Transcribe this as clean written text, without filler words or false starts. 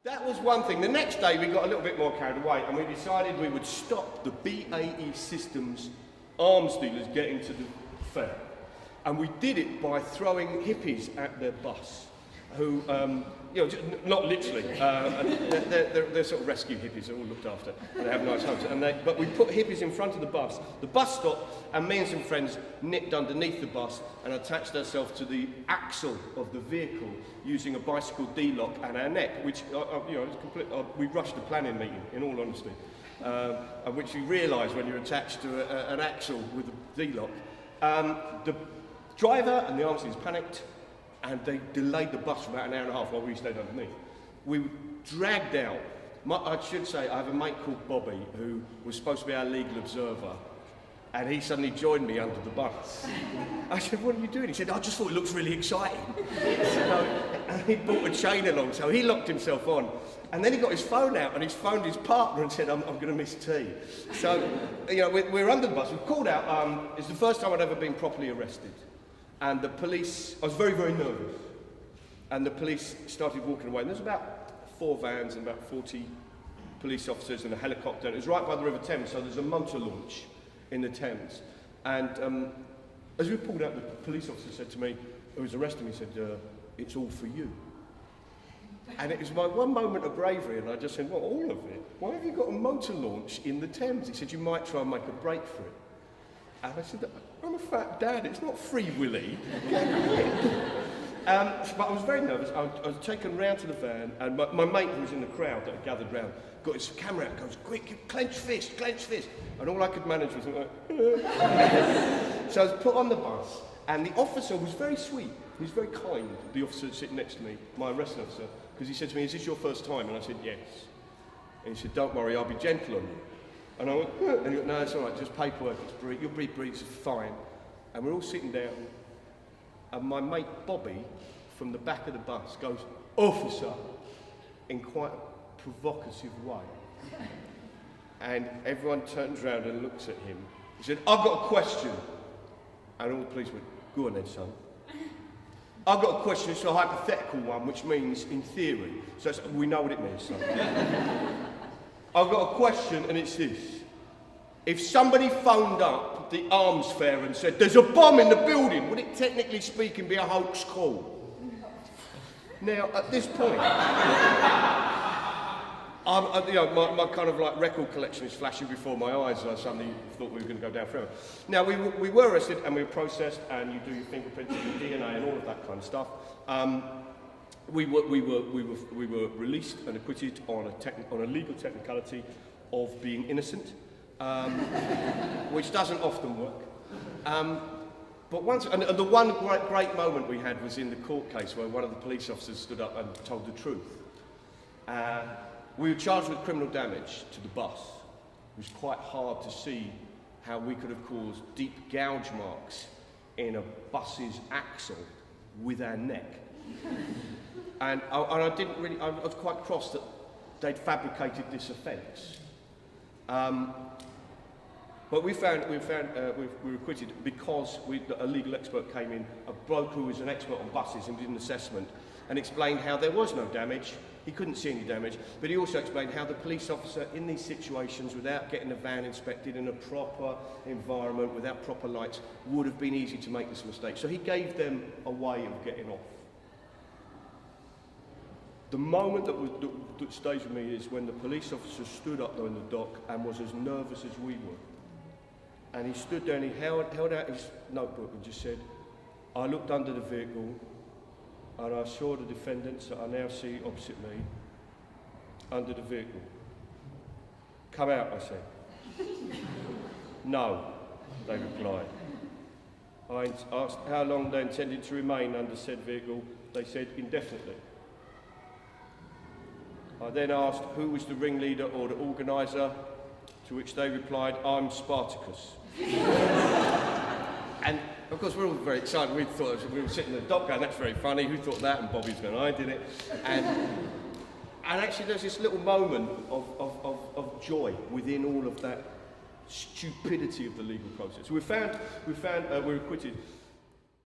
That was one thing. The next day we got a little bit more carried away and we decided we would stop the BAE Systems arms dealers getting to the fair. And we did it by throwing hippies at their bus, who, not literally, they're sort of rescue hippies, they're all looked after, and they have nice homes. But we put hippies in front of the bus stopped, and me and some friends nipped underneath the bus and attached ourselves to the axle of the vehicle using a bicycle D-lock and our neck, which, we rushed the planning meeting, in all honesty, and which you realise when you're attached to an axle with a D-lock. The driver and the arms dealers panicked, and they delayed the bus for about an hour and a half while we stayed underneath. We were dragged out. I should say, I have a mate called Bobby who was supposed to be our legal observer, and he suddenly joined me under the bus. I said, "What are you doing?" He said, "I just thought it looks really exciting." And he brought a chain along, so he locked himself on. And then he got his phone out and he's phoned his partner and said, I'm going to miss tea. So, we're under the bus. We've called out. It's the first time I'd ever been properly arrested. And the police, I was very, very nervous. And the police started walking away. And there's about 4 vans and about 40 police officers and a helicopter. And it was right by the River Thames, so there's a motor launch in the Thames. And as we pulled out, the police officer said to me, who was arresting me, he said, "It's all for you." And it was my one moment of bravery, and I just said, "What, all of it? Why have you got a motor launch in the Thames?" He said, "You might try and make a break for it." And I said, "I'm a fat dad, it's not Free Willy. Get a grip." But I was very nervous. I was taken round to the van, and my mate who was in the crowd that had gathered round got his camera out and goes, "Quick, clench fist, clench fist." And all I could manage was like, So I was put on the bus, and the officer was very sweet. He was very kind, the officer sitting next to me, my arresting officer, because he said to me, "Is this your first time?" And I said, "Yes." And he said, "Don't worry, I'll be gentle on you." And I went, and he went, "No, it's all right, just paperwork, you'll be briefed, it's fine." And we're all sitting down, and my mate Bobby, from the back of the bus, goes, "Officer," in quite a provocative way. And everyone turns around and looks at him. He said, "I've got a question." And all the police went, "Go on then, son." "I've got a question, it's a hypothetical one, which means in theory. So we know what it means, son." "I've got a question, and it's this. If somebody phoned up the arms fair and said, 'There's a bomb in the building,' would it technically speaking be a hoax call?" Now, at this point, my kind of like record collection is flashing before my eyes, and I suddenly thought we were going to go down forever. Now, we were arrested and we were processed, and you do your fingerprints and your DNA and all of that kind of stuff. We were released and acquitted on a legal technicality of being innocent, which doesn't often work. But once, and the one great moment we had was in the court case where one of the police officers stood up and told the truth. We were charged with criminal damage to the bus. It was quite hard to see how we could have caused deep gouge marks in a bus's axle with our neck. And I didn't really, I was quite cross that they'd fabricated this offence. But we were acquitted because a legal expert came in, a bloke who was an expert on buses, and did an assessment and explained how there was no damage. He couldn't see any damage, but he also explained how the police officer in these situations, without getting the van inspected in a proper environment, without proper lights, would have been easy to make this mistake. So he gave them a way of getting off. The moment that stays with me is when the police officer stood up there in the dock and was as nervous as we were. And he stood there and he held out his notebook and just said, "I looked under the vehicle and I saw the defendants that I now see opposite me under the vehicle. Come out," I said. "No," they replied. I asked how long they intended to remain under said vehicle. They said indefinitely. I then asked who was the ringleader or the organiser, to which they replied, "I'm Spartacus." And of course we're all very excited. We thought, we were sitting in the dock going, "That's very funny, who thought that?" And Bobby's going, "I did it." And actually there's this little moment of joy within all of that stupidity of the legal process. We were acquitted.